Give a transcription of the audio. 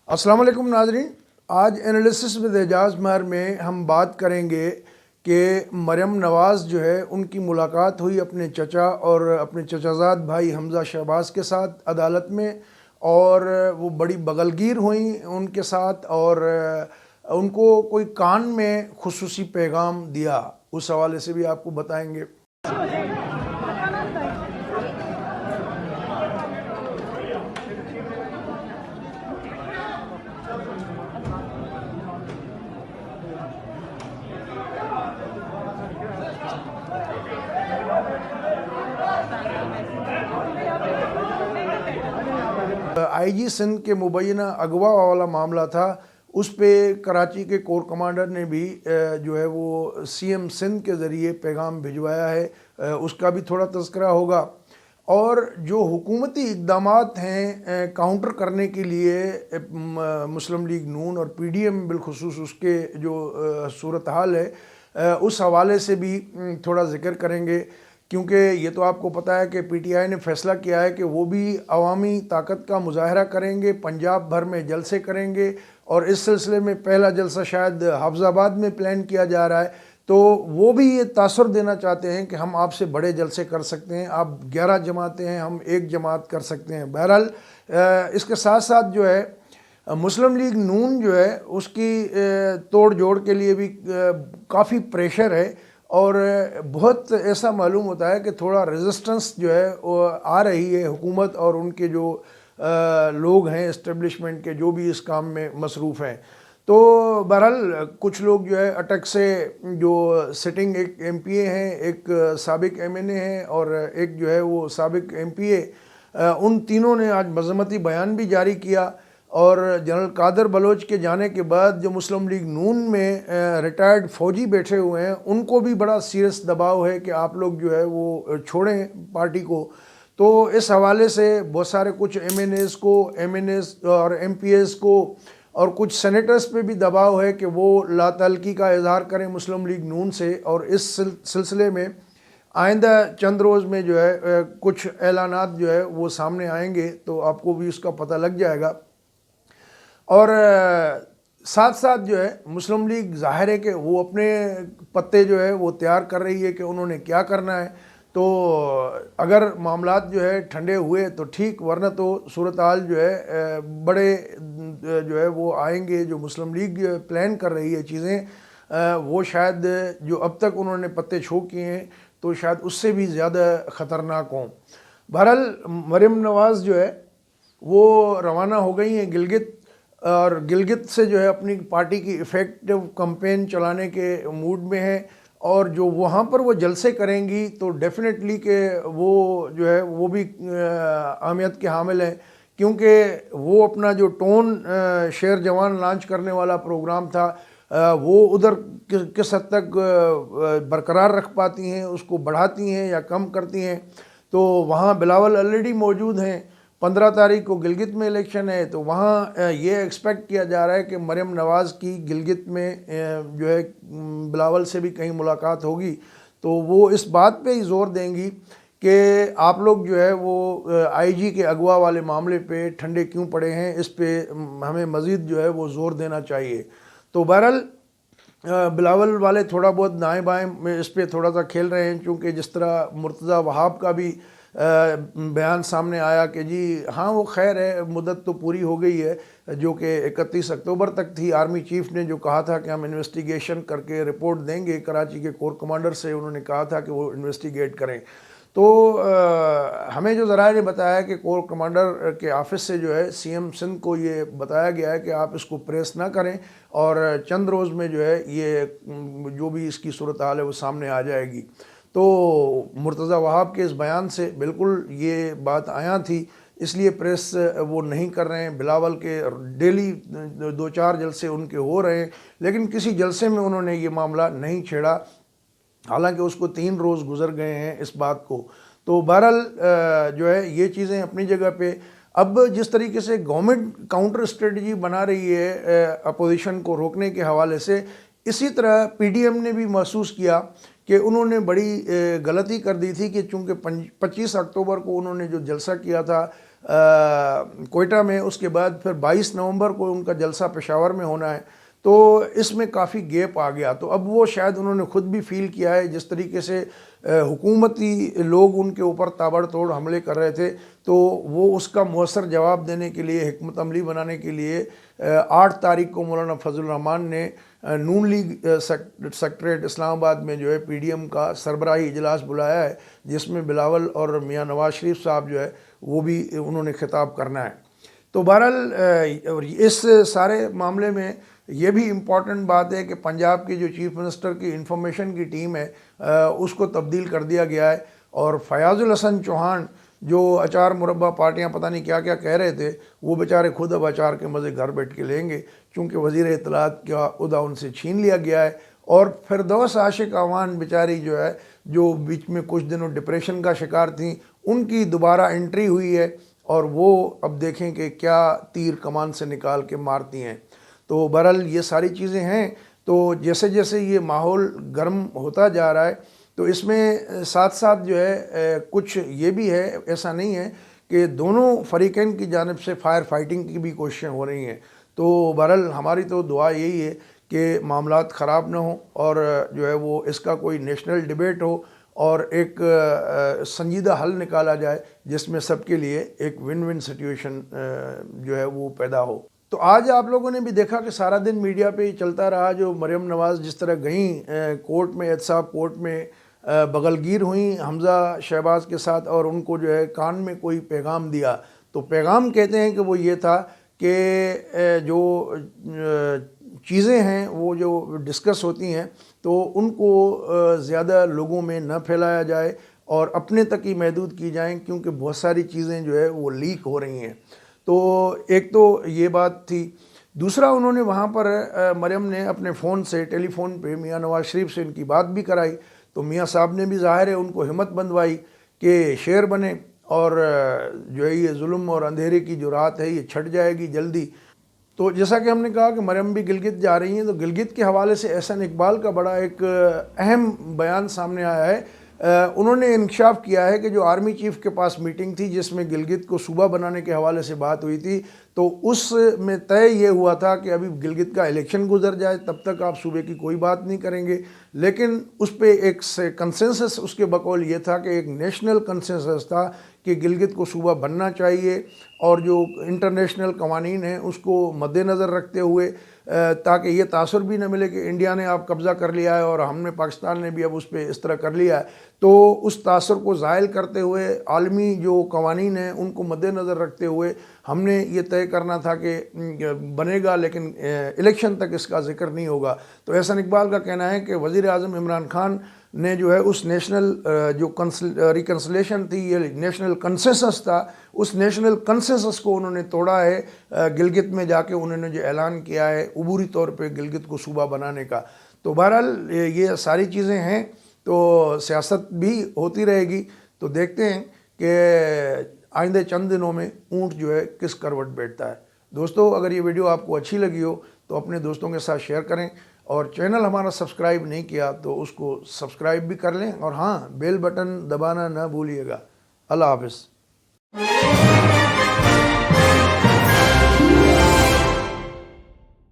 अस्सलाम वालेकुम नाजरीन। आज एनालिसिस विद एजाज महर में हम बात करेंगे कि मरियम नवाज़ जो है उनकी मुलाकात हुई अपने चचा और अपने चचाजाद भाई हमज़ा शहबाज के साथ अदालत में, और वो बड़ी बगलगीर हुई उनके साथ, और उनको कोई कान में खुसूसी पैगाम दिया, उस हवाले से भी आपको बताएंगे। आईजी सिंध के मुबैना अगवा वाला मामला था, उस पे कराची के कोर कमांडर ने भी जो है वो सीएम सिंध के ज़रिए पैगाम भिजवाया है, उसका भी थोड़ा तज़किरा होगा। और जो हुकूमती इक़दामात हैं काउंटर करने के लिए मुस्लिम लीग नून और पीडीएम बिलखुसूस उसके जो सूरत हाल है उस हवाले से भी थोड़ा ज़िक्र करेंगे, क्योंकि ये तो आपको पता है कि पीटीआई ने फ़ैसला किया है कि वो भी अवामी ताकत का मुजाहरा करेंगे, पंजाब भर में जलसे करेंगे, और इस सिलसिले में पहला जलसा शायद हाफिज़ाबाद में प्लान किया जा रहा है। तो वो भी ये तासुर देना चाहते हैं कि हम आपसे बड़े जलसे कर सकते हैं, आप 11 जमातें हैं, हम एक जमात कर सकते हैं। बहरहाल इसके साथ साथ जो है मुस्लिम लीग नून जो है उसकी तोड़ जोड़ के लिए भी काफ़ी प्रेशर है, और बहुत ऐसा मालूम होता है कि थोड़ा रेजिस्टेंस जो है वो आ रही है हुकूमत और उनके जो लोग हैं इस्टेब्लिशमेंट के, जो भी इस काम में मसरूफ़ हैं। तो बहरहाल कुछ लोग जो है अटक से जो सिटिंग एक एमपीए हैं, एक साबिक एमएनए हैं और एक जो है वो साबिक एमपीए, उन तीनों ने आज मज़म्मती बयान भी जारी किया। और जनरल कादर बलोच के जाने के बाद जो मुस्लिम लीग नून में रिटायर्ड फ़ौजी बैठे हुए हैं उनको भी बड़ा सीरियस दबाव है कि आप लोग जो है वो छोड़ें पार्टी को। तो इस हवाले से बहुत सारे कुछ एमएनएस और एमपीएस को और कुछ सेनेटर्स पे भी दबाव है कि वो लातल्की का इजहार करें मुस्लिम लीग नून से, और इस सिलसिले में आइंदा चंद रोज़ में जो है कुछ ऐलानात जो है वो सामने आएंगे, तो आपको भी उसका पता लग जाएगा। और साथ साथ जो है मुस्लिम लीग ज़ाहिर है कि वो अपने पत्ते जो है वो तैयार कर रही है कि उन्होंने क्या करना है। तो अगर मामलात जो है ठंडे हुए तो ठीक, वरना तो सूरत हाल जो है बड़े जो है वो आएंगे। जो मुस्लिम लीग प्लान कर रही है चीज़ें वो शायद जो अब तक उन्होंने पत्ते छो किए हैं तो शायद उससे भी ज़्यादा ख़तरनाक हों। बहरहाल मरियम नवाज़ जो है वो रवाना हो गई हैं गिलगित, और गिलगित से जो है अपनी पार्टी की इफ़ेक्टिव कैंपेन चलाने के मूड में है। और जो वहाँ पर वो जलसे करेंगी तो डेफिनेटली कि वो जो है वो भी अहमियत के हामिल हैं, क्योंकि वो अपना जो टोन शेर जवान लॉन्च करने वाला प्रोग्राम था वो उधर किस हद तक बरकरार रख पाती हैं, उसको बढ़ाती हैं या कम करती हैं। तो वहाँ बिलावल ऑलरेडी मौजूद हैं, 15 तारीख को गिलगित में इलेक्शन है, तो वहाँ ये एक्सपेक्ट किया जा रहा है कि मरियम नवाज़ की गिलगित में जो है बिलावल से भी कहीं मुलाकात होगी। तो वो इस बात पे ही ज़ोर देंगी कि आप लोग जो है वो आईजी के अगवा वाले मामले पे ठंडे क्यों पड़े हैं, इस पे हमें मज़ीद जो है वो ज़ोर देना चाहिए। तो बहरहाल बिलावल वाले थोड़ा बहुत दाएँ बाएँ में इस पे थोड़ा सा खेल रहे हैं, क्योंकि जिस तरह मुर्तज़ा वहाब का भी बयान सामने आया कि जी हाँ वो खैर है, मुद्दत तो पूरी हो गई है जो कि 31 अक्टूबर तक थी। आर्मी चीफ ने जो कहा था कि हम इन्वेस्टिगेशन करके रिपोर्ट देंगे, कराची के कोर कमांडर से उन्होंने कहा था कि वो इन्वेस्टिगेट करें। तो हमें जो ज़राए ने बताया कि कोर कमांडर के ऑफिस से जो है सीएम सिंध को ये बताया गया है कि आप इसको प्रेस ना करें, और चंद रोज़ में जो है ये जो भी इसकी सूरत हाल है वो सामने आ जाएगी। तो मुर्तज़ा वहाब के इस बयान से बिल्कुल ये बात आया थी, इसलिए प्रेस वो नहीं कर रहे हैं। बिलावल के डेली 2-4 जलसे उनके हो रहे हैं, लेकिन किसी जलसे में उन्होंने ये मामला नहीं छेड़ा, हालांकि उसको 3 रोज़ गुजर गए हैं इस बात को। तो बहरहाल जो है ये चीज़ें अपनी जगह पे। अब जिस तरीके से गवर्नमेंट काउंटर स्ट्रेटजी बना रही है अपोजिशन को रोकने के हवाले से, اسی طرح پی ڈی ایم نے بھی محسوس کیا کہ انہوں نے بڑی غلطی کر دی تھی کہ چونکہ 25 اکتوبر کو انہوں نے جو جلسہ کیا تھا کوئٹہ میں، اس کے بعد پھر 22 نومبر کو ان کا جلسہ پشاور میں ہونا ہے، تو اس میں کافی گیپ آ گیا۔ تو اب وہ شاید انہوں نے خود بھی فیل کیا ہے، جس طریقے سے حکومتی لوگ ان کے اوپر تابڑ توڑ حملے کر رہے تھے، تو وہ اس کا مؤثر جواب دینے کے لیے، حکمت عملی بنانے کے لیے 8 تاریخ کو مولانا فضل الرحمان نے نون لیگ سیکٹریٹ اسلام آباد میں جو ہے پی ڈی ایم کا سربراہی اجلاس بلایا ہے، جس میں بلاول اور میاں نواز شریف صاحب جو ہے وہ بھی انہوں نے خطاب کرنا ہے۔ تو بہرحال اس سارے معاملے میں یہ بھی امپورٹنٹ بات ہے کہ پنجاب کی جو چیف منسٹر کی انفارمیشن کی ٹیم ہے اس کو تبدیل کر دیا گیا ہے، اور فیاض الحسن چوہان جو اچار مربع پارٹیاں پتہ نہیں کیا کیا کہہ رہے تھے، وہ بیچارے خود اب اچار کے مزے گھر بیٹھ کے لیں گے، چونکہ وزیر اطلاعات کا عہدہ ان سے چھین لیا گیا ہے۔ اور فردوس عاشق اعوان بیچاری جو ہے، جو بیچ میں کچھ دنوں ڈپریشن کا شکار تھیں، ان کی دوبارہ انٹری ہوئی ہے، اور وہ اب دیکھیں کہ کیا تیر کمان سے نکال کے مارتی ہیں۔ تو بہرحال یہ ساری چیزیں ہیں۔ تو جیسے جیسے یہ ماحول گرم ہوتا جا رہا ہے، تو اس میں ساتھ ساتھ جو ہے کچھ یہ بھی ہے، ایسا نہیں ہے کہ دونوں فریقین کی جانب سے فائر فائٹنگ کی بھی کوششیں ہو رہی ہیں۔ تو بہرحال ہماری تو دعا یہی ہے کہ معاملات خراب نہ ہوں، اور جو ہے وہ اس کا کوئی نیشنل ڈیبیٹ ہو، اور ایک سنجیدہ حل نکالا جائے جس میں سب کے لیے ایک ون ون سچویشن جو ہے وہ پیدا ہو۔ تو آج آپ لوگوں نے بھی دیکھا کہ سارا دن میڈیا پہ ہی چلتا رہا، جو مریم نواز جس طرح گئیں کورٹ میں، احتساب کورٹ میں بغل گیر ہوئیں حمزہ شہباز کے ساتھ، اور ان کو جو ہے کان میں کوئی پیغام دیا۔ تو پیغام کہتے ہیں کہ وہ یہ تھا کہ جو چیزیں ہیں وہ جو ڈسکس ہوتی ہیں تو ان کو زیادہ لوگوں میں نہ پھیلایا جائے، اور اپنے تک ہی محدود کی جائیں، کیونکہ بہت ساری چیزیں جو ہے وہ لیک ہو رہی ہیں۔ تو ایک تو یہ بات تھی۔ دوسرا، انہوں نے وہاں پر مریم نے اپنے فون سے، ٹیلی فون پہ میاں نواز شریف سے ان کی بات بھی کرائی، تو میاں صاحب نے بھی ظاہر ہے ان کو ہمت بندوائی کہ شیر بنے، اور جو ہے یہ ظلم اور اندھیرے کی جو رات ہے یہ چھٹ جائے گی جلدی۔ تو جیسا کہ ہم نے کہا کہ مریم بھی گلگت جا رہی ہیں، تو گلگت کے حوالے سے احسن اقبال کا بڑا ایک اہم بیان سامنے آیا ہے۔ انہوں نے انکشاف کیا ہے کہ جو آرمی چیف کے پاس میٹنگ تھی جس میں گلگت کو صوبہ بنانے کے حوالے سے بات ہوئی تھی، تو اس میں طے یہ ہوا تھا کہ ابھی گلگت کا الیکشن گزر جائے تب تک آپ صوبے کی کوئی بات نہیں کریں گے، لیکن اس پہ ایک کنسنسس اس کے بقول یہ تھا کہ ایک نیشنل کنسنسس تھا کہ گلگت کو صوبہ بننا چاہیے، اور جو انٹرنیشنل قوانین ہیں اس کو مد نظر رکھتے ہوئے، تاکہ یہ تاثر بھی نہ ملے کہ انڈیا نے آپ قبضہ کر لیا ہے اور ہم نے، پاکستان نے بھی اب اس پہ اس طرح کر لیا ہے، تو اس تاثر کو زائل کرتے ہوئے عالمی جو قوانین ہیں ان کو مد نظر رکھتے ہوئے ہم نے یہ طے کرنا تھا کہ بنے گا، لیکن الیکشن تک اس کا ذکر نہیں ہوگا۔ تو احسن اقبال کا کہنا ہے کہ وزیر اعظم عمران خان نے جو ہے اس نیشنل جو ریکنسلیشن تھی، یہ نیشنل کنسنسس تھا، اس نیشنل کنسنسس کو انہوں نے توڑا ہے گلگت میں جا کے۔ انہوں نے جو اعلان کیا ہے عبوری طور پہ گلگت کو صوبہ بنانے کا۔ تو بہرحال یہ ساری چیزیں ہیں، تو سیاست بھی ہوتی رہے گی۔ تو دیکھتے ہیں کہ آئندہ چند دنوں میں اونٹ جو ہے کس کروٹ بیٹھتا ہے۔ دوستو، اگر یہ ویڈیو آپ کو اچھی لگی ہو تو اپنے دوستوں کے ساتھ شیئر کریں، اور چینل ہمارا سبسکرائب نہیں کیا تو اس کو سبسکرائب بھی کر لیں، اور ہاں، بیل بٹن دبانا نہ بھولیے گا۔ اللہ حافظ۔